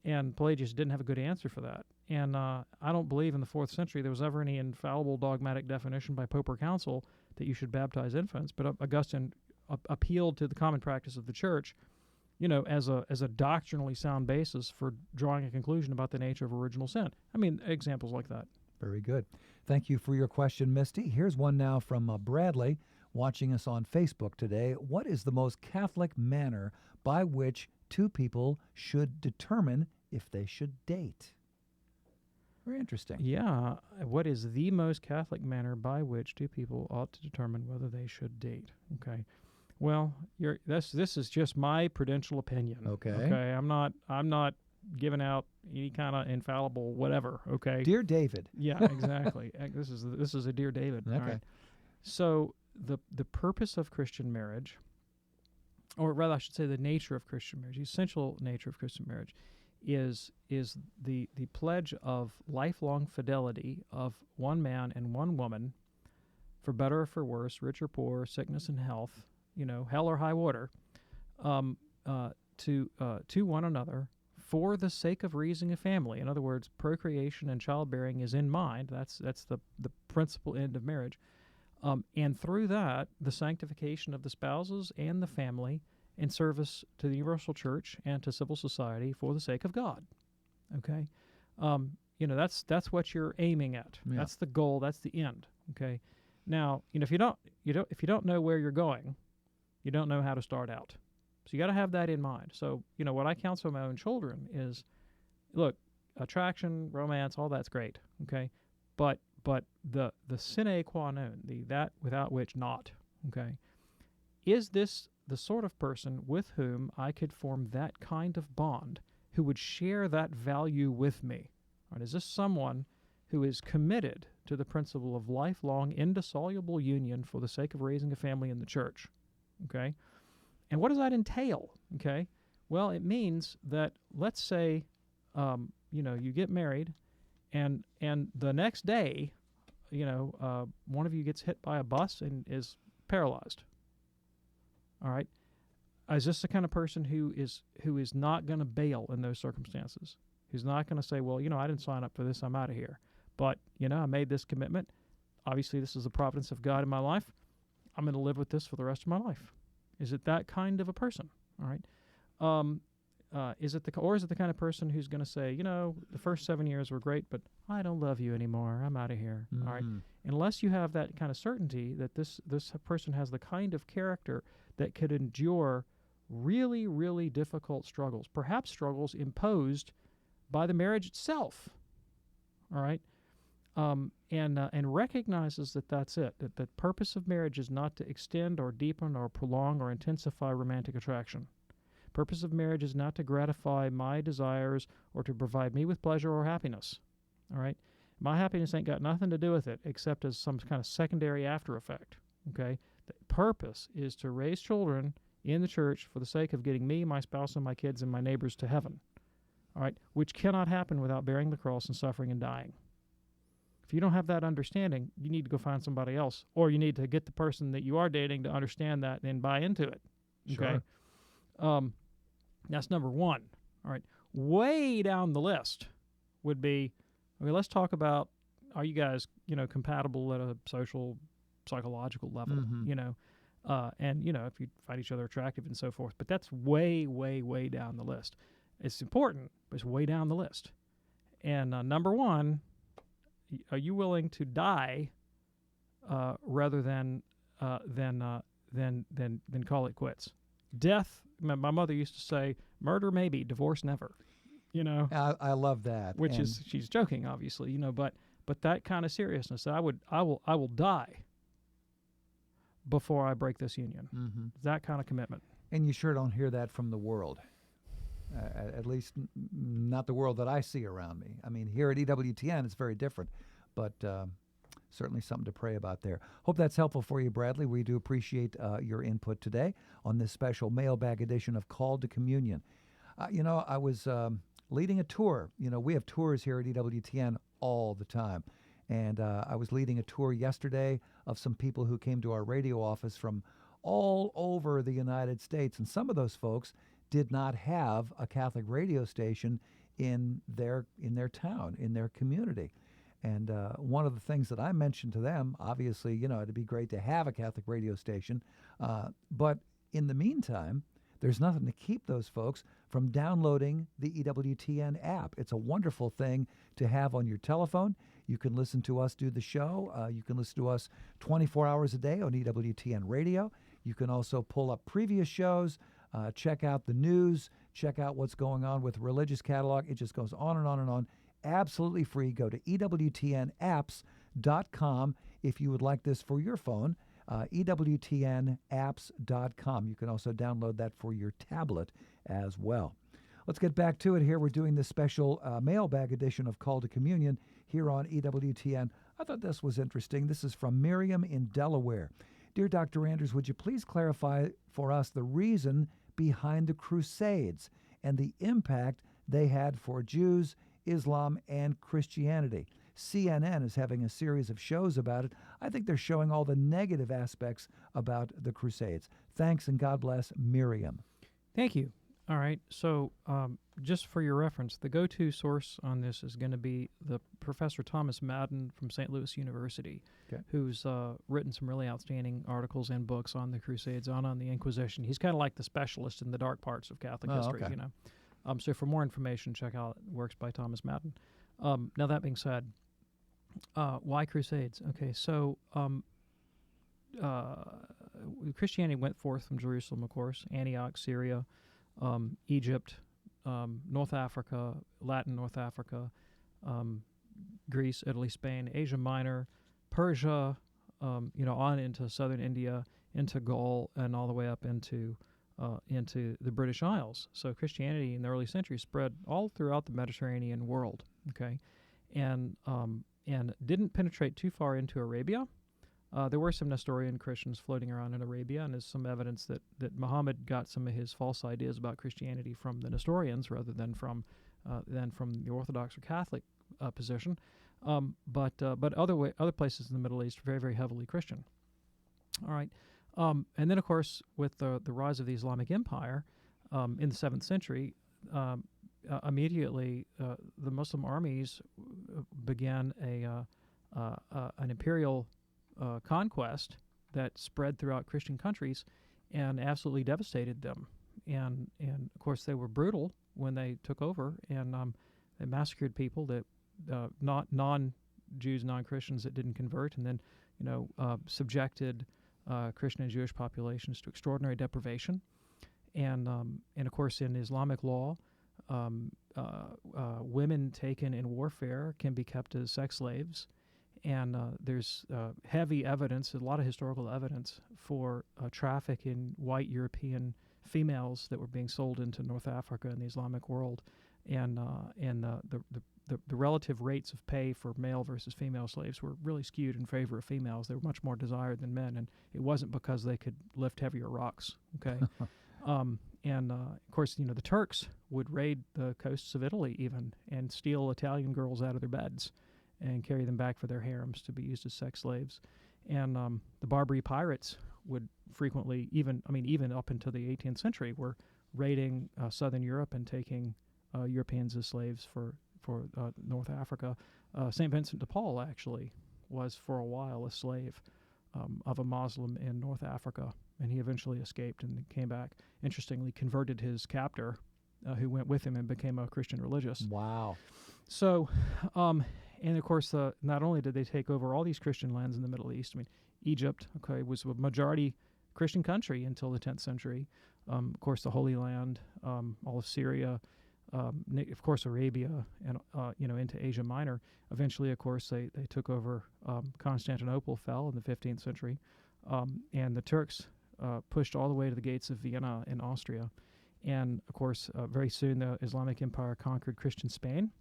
[SPEAKER 2] And Pelagius didn't have a good answer for that. And I don't believe in the 4th century there was ever any infallible dogmatic definition by Pope or Council that you should baptize infants. But Augustine appealed to the common practice of the Church, as a doctrinally sound basis for drawing a conclusion about the nature of original sin. I mean, examples like that.
[SPEAKER 1] Very good. Thank you for your question, Misty. Here's one now from Bradley, watching us on Facebook today. What is the most Catholic manner by which two people should determine if they should date? Very interesting.
[SPEAKER 2] Yeah. What is the most Catholic manner by which two people ought to determine whether they should date? Okay. Well, this is just my prudential opinion.
[SPEAKER 1] Okay.
[SPEAKER 2] Okay. I'm not giving out any kind of infallible whatever. Okay.
[SPEAKER 1] Dear David.
[SPEAKER 2] Yeah, exactly. This is a Dear David.
[SPEAKER 1] Okay.
[SPEAKER 2] All right. So the purpose of Christian marriage, or rather I should say the nature of Christian marriage, the essential nature of Christian marriage, is the pledge of lifelong fidelity of one man and one woman, for better or for worse, rich or poor, sickness and health, hell or high water, to one another for the sake of raising a family. In other words, procreation and childbearing is in mind. That's the principal end of marriage. And through that, the sanctification of the spouses and the family in service to the universal church and to civil society for the sake of God. Okay? That's what you're aiming at.
[SPEAKER 1] Yeah.
[SPEAKER 2] That's the goal, that's the end. Okay? Now, if you don't know where you're going, you don't know how to start out. So you got to have that in mind. So, what I counsel my own children is, look, attraction, romance, all that's great, okay? But the sine qua non, that without which not, okay? Is this the sort of person with whom I could form that kind of bond, who would share that value with me? Right? Is this someone who is committed to the principle of lifelong, indissoluble union for the sake of raising a family in the church? Okay? And what does that entail? Okay? Well, it means that, let's say, you get married, and the next day, one of you gets hit by a bus and is paralyzed. All right? Is this the kind of person who is not going to bail in those circumstances? Who's not going to say, well, I didn't sign up for this, I'm out of here. But, I made this commitment. Obviously, this is the providence of God in my life. I'm going to live with this for the rest of my life. Is it that kind of a person? All right. Is it the kind of person who's going to say, the first 7 years were great, but I don't love you anymore. I'm out of here.
[SPEAKER 1] Mm-hmm.
[SPEAKER 2] All right. Unless you have that kind of certainty that this person has the kind of character that could endure really, really difficult struggles, perhaps struggles imposed by the marriage itself. All right. And recognizes that that's it, that the purpose of marriage is not to extend or deepen or prolong or intensify romantic attraction, Purpose of marriage is not to gratify my desires or to provide me with pleasure or happiness. All right? My happiness ain't got nothing to do with it except as some kind of secondary after effect. Okay? The purpose is to raise children in the church for the sake of getting me, my spouse, and my kids and my neighbors to heaven. All right? Which cannot happen without bearing the cross and suffering and dying. If you don't have that understanding, you need to go find somebody else, or you need to get the person that you are dating to understand that and buy into it. Okay?
[SPEAKER 1] Sure.
[SPEAKER 2] That's number one. All right. Way down the list would be, okay, let's talk about, are you guys, compatible at a social, psychological level, and, if you find each other attractive and so forth. But that's way, way, way down the list. It's important, but it's way down the list. And number one, are you willing to die rather than call it quits? Death. My mother used to say, "Murder maybe, divorce never."
[SPEAKER 1] I love that.
[SPEAKER 2] Which is, she's joking, obviously, but that kind of seriousness. I will die before I break this union.
[SPEAKER 1] Mm-hmm.
[SPEAKER 2] That kind of commitment.
[SPEAKER 1] And you sure don't hear that from the world. At least not the world that I see around me. I mean, here at EWTN, it's very different, but certainly something to pray about there. Hope that's helpful for you, Bradley. We do appreciate your input today on this special mailbag edition of Called to Communion. I was leading a tour. We have tours here at EWTN all the time. And I was leading a tour yesterday of some people who came to our radio office from all over the United States. And some of those folks did not have a Catholic radio station in their town, in their community. And one of the things that I mentioned to them, obviously, it'd be great to have a Catholic radio station. But in the meantime, there's nothing to keep those folks from downloading the EWTN app. It's a wonderful thing to have on your telephone. You can listen to us do the show. You can listen to us 24 hours a day on EWTN radio. You can also pull up previous shows, check out the news, check out what's going on with Religious Catalog. It just goes on and on and on. Absolutely free. Go to EWTNapps.com if you would like this for your phone. EWTNapps.com. You can also download that for your tablet as well. Let's get back to it here. We're doing this special mailbag edition of Call to Communion here on EWTN. I thought this was interesting. This is from Miriam in Delaware. Dear Dr. Andrews, would you please clarify for us the reason behind the Crusades and the impact they had for Jews, Islam, and Christianity? CNN is having a series of shows about it. I think they're showing all the negative aspects about the Crusades. Thanks, and God bless, Miriam.
[SPEAKER 2] Thank you. All right. So just for your reference, the go-to source on this is going to be the Professor Thomas Madden from St. Louis University, who's written some really outstanding articles and books on the Crusades, on the Inquisition. He's kind of like the specialist in the dark parts of Catholic history,
[SPEAKER 1] okay.
[SPEAKER 2] So for more information, check out Works by Thomas Madden. Now, that being said, why Crusades? Okay, so Christianity went forth from Jerusalem, of course, Antioch, Syria, Egypt, North Africa, Latin North Africa, Greece, Italy, Spain, Asia Minor, Persia, on into southern India, into Gaul, and all the way up into the British Isles. So Christianity in the early centuries spread all throughout the Mediterranean world, okay, and didn't penetrate too far into Arabia. There were some Nestorian Christians floating around in Arabia, and there's some evidence that Muhammad got some of his false ideas about Christianity from the Nestorians rather than from the Orthodox or Catholic position. But other places in the Middle East are very, very heavily Christian. All right. And then, of course, with the rise of the Islamic Empire in the 7th century, immediately the Muslim armies began an imperial conquest that spread throughout Christian countries and absolutely devastated them. And of course, they were brutal when they took over, and they massacred people that not non-Jews, non-Christians that didn't convert, and then subjected Christian and Jewish populations to extraordinary deprivation. And of course, in Islamic law, women taken in warfare can be kept as sex slaves. And there's heavy evidence, a lot of historical evidence for traffic in white European females that were being sold into North Africa and the Islamic world, and the relative rates of pay for male versus female slaves were really skewed in favor of females. They were much more desired than men, and it wasn't because they could lift heavier rocks. Okay, of course, the Turks would raid the coasts of Italy even and steal Italian girls out of their beds and carry them back for their harems to be used as sex slaves. And the Barbary pirates would frequently, even up into the 18th century, were raiding southern Europe and taking Europeans as slaves for North Africa. St. Vincent de Paul actually was for a while a slave of a Muslim in North Africa, and he eventually escaped and came back. Interestingly, converted his captor, who went with him and became a Christian religious.
[SPEAKER 1] Wow.
[SPEAKER 2] So, and of course, not only did they take over all these Christian lands in the Middle East, Egypt, was a majority Christian country until the 10th century. Of course, the Holy Land, all of Syria, of course, Arabia, and into Asia Minor. Eventually, of course, they took over Constantinople, fell in the 15th century, and the Turks pushed all the way to the gates of Vienna in Austria. And, of course, very soon the Islamic Empire conquered Christian Spain,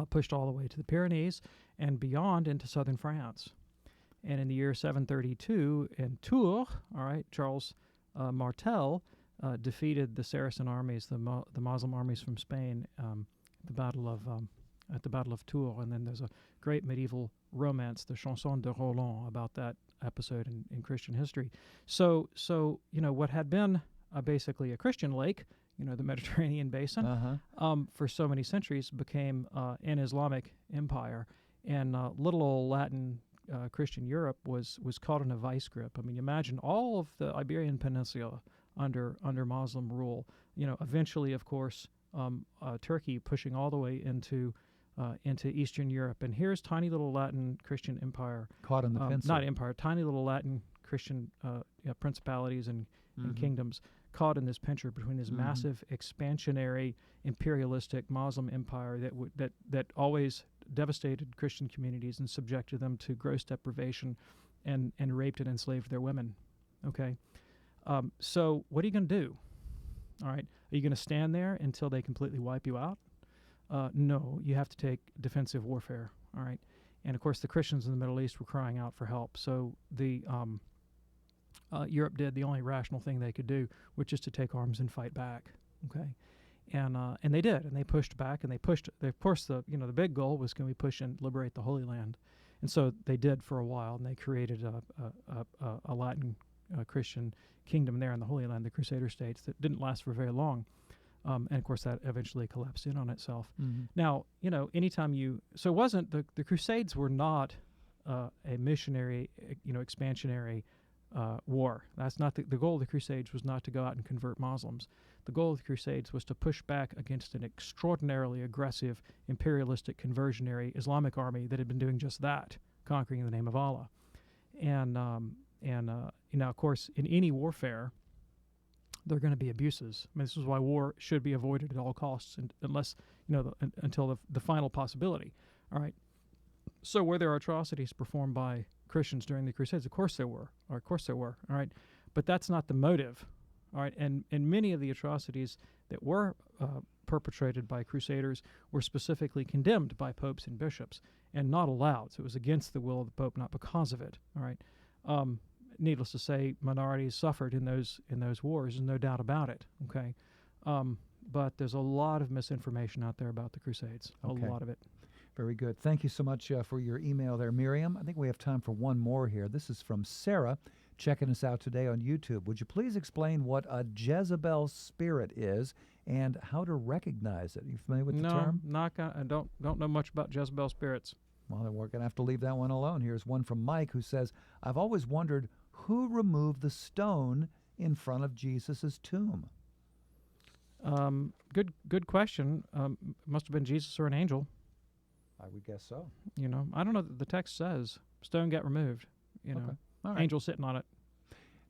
[SPEAKER 2] pushed all the way to the Pyrenees and beyond into southern France. And in the year 732 in Tours, Charles Martel defeated the Saracen armies, the Muslim armies from Spain, at the Battle of Tours. And then there's a great medieval romance, the Chanson de Roland, about that episode in Christian history. So what had been basically a Christian lake, the Mediterranean basin, for so many centuries became an Islamic empire, and little old Latin Christian Europe was caught in a vice grip. Imagine all of the Iberian Peninsula under Muslim rule. Eventually, of course, Turkey pushing all the way into Eastern Europe, and here's tiny little Latin Christian empire
[SPEAKER 1] caught in the pencil.
[SPEAKER 2] Not empire, tiny little Latin Christian principalities and kingdoms caught in this pincher between this massive expansionary imperialistic Muslim empire that always devastated Christian communities and subjected them to gross deprivation and raped and enslaved their women. Okay, so what are you going to do? All right, are you going to stand there until they completely wipe you out? No, you have to take defensive warfare. All right, and of course the Christians in the Middle East were crying out for help. So the Europe did the only rational thing they could do, which is to take arms and fight back. Okay, and they did, and they pushed back, and they pushed. Of course, the big goal was, can we push and liberate the Holy Land? And so they did for a while, and they created a Latin Christian kingdom there in the Holy Land, the Crusader states, that didn't last for very long. And of course, that eventually collapsed in on itself. Now, anytime so it wasn't the Crusades were not a missionary, expansionary war. That's not the goal of the Crusades. Was not to go out and convert Muslims. The goal of the Crusades was to push back against an extraordinarily aggressive, imperialistic, conversionary Islamic army that had been doing just that, conquering in the name of Allah. And of course, in any warfare, there are going to be abuses. This is why war should be avoided at all costs, unless until the final possibility. All right. So were there atrocities performed by Christians during the Crusades? Of course there were. All right. But that's not the motive. All right. And many of the atrocities that were perpetrated by Crusaders were specifically condemned by popes and bishops and not allowed. So it was against the will of the Pope, not because of it. All right. Needless to say, minorities suffered in those wars, and no doubt about it. Okay. But there's a lot of misinformation out there about the Crusades.
[SPEAKER 1] Okay.
[SPEAKER 2] A lot of it.
[SPEAKER 1] Very good. Thank you so much for your email there, Miriam. I think we have time for one more here. This is from Sarah, checking us out today on YouTube. Would you please explain what a Jezebel spirit is and how to recognize it? Are you familiar with the term?
[SPEAKER 2] No, I don't know much about Jezebel spirits.
[SPEAKER 1] Well, then we're going to have to leave that one alone. Here's one from Mike who says, I've always wondered who removed the stone in front of Jesus' tomb.
[SPEAKER 2] Good question. Must have been Jesus or an angel.
[SPEAKER 1] I would guess so.
[SPEAKER 2] I don't know. The text says stone got removed.
[SPEAKER 1] Okay. All right.
[SPEAKER 2] Angel sitting on it.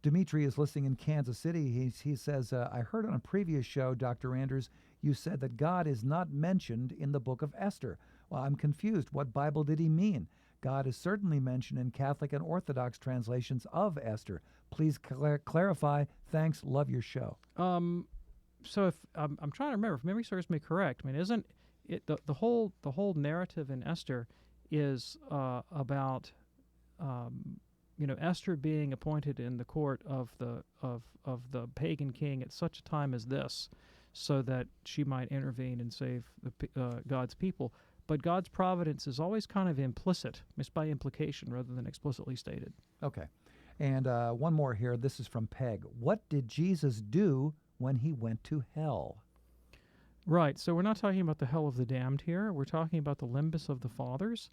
[SPEAKER 1] Dimitri is listening in Kansas City. He says, I heard on a previous show, Dr. Anders, you said that God is not mentioned in the book of Esther. Well, I'm confused. What Bible did he mean? God is certainly mentioned in Catholic and Orthodox translations of Esther. Please clarify. Thanks. Love your show.
[SPEAKER 2] So if I'm trying to remember, if memory serves me correct, I mean, isn't it the whole narrative in Esther is about Esther being appointed in the court of the pagan king at such a time as this, so that she might intervene and save God's people. But God's providence is always kind of implicit, it's by implication rather than explicitly stated.
[SPEAKER 1] Okay. And one more here. This is from Peg. What did Jesus do when he went to hell?
[SPEAKER 2] Right. So we're not talking about the hell of the damned here. We're talking about the limbus of the fathers,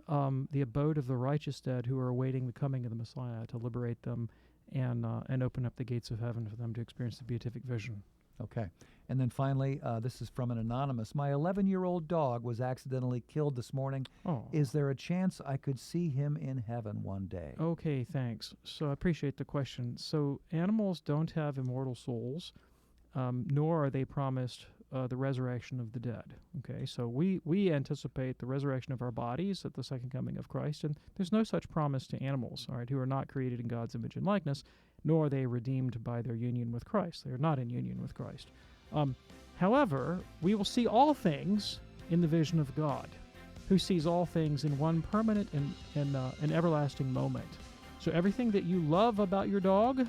[SPEAKER 2] the abode of the righteous dead who are awaiting the coming of the Messiah to liberate them and open up the gates of heaven for them to experience the beatific vision.
[SPEAKER 1] Okay. And then finally, this is from an anonymous. My 11-year-old dog was accidentally killed this morning.
[SPEAKER 2] Oh.
[SPEAKER 1] Is there a chance I could see him in heaven one day?
[SPEAKER 2] Okay, thanks. So I appreciate the question. So animals don't have immortal souls, nor are they promised the resurrection of the dead. Okay, so we anticipate the resurrection of our bodies at the second coming of Christ, and there's no such promise to animals, all right, who are not created in God's image and likeness, nor are they redeemed by their union with Christ. They are not in union with Christ. However, we will see all things in the vision of God, who sees all things in one permanent and everlasting moment. So everything that you love about your dog,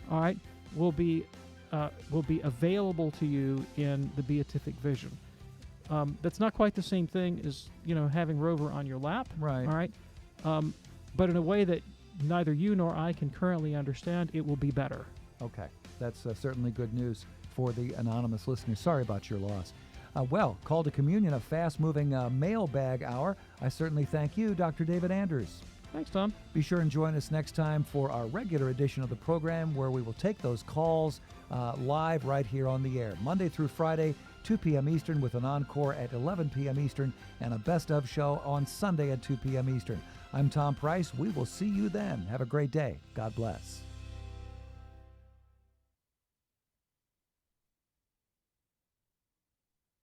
[SPEAKER 2] all right, will be available to you in the beatific vision. That's not quite the same thing as having Rover on your lap,
[SPEAKER 1] right?
[SPEAKER 2] All right, but in a way that neither you nor I can currently understand, it will be better.
[SPEAKER 1] Okay, that's certainly good news for the anonymous listeners. Sorry about your loss. Well, Call to Communion, a fast-moving mailbag hour. I certainly thank you, Dr. David Anders.
[SPEAKER 2] Thanks, Tom.
[SPEAKER 1] Be sure and join us next time for our regular edition of the program, where we will take those calls live right here on the air, Monday through Friday, 2 p.m. Eastern, with an encore at 11 p.m. Eastern, and a best-of show on Sunday at 2 p.m. Eastern. I'm Tom Price. We will see you then. Have a great day. God bless.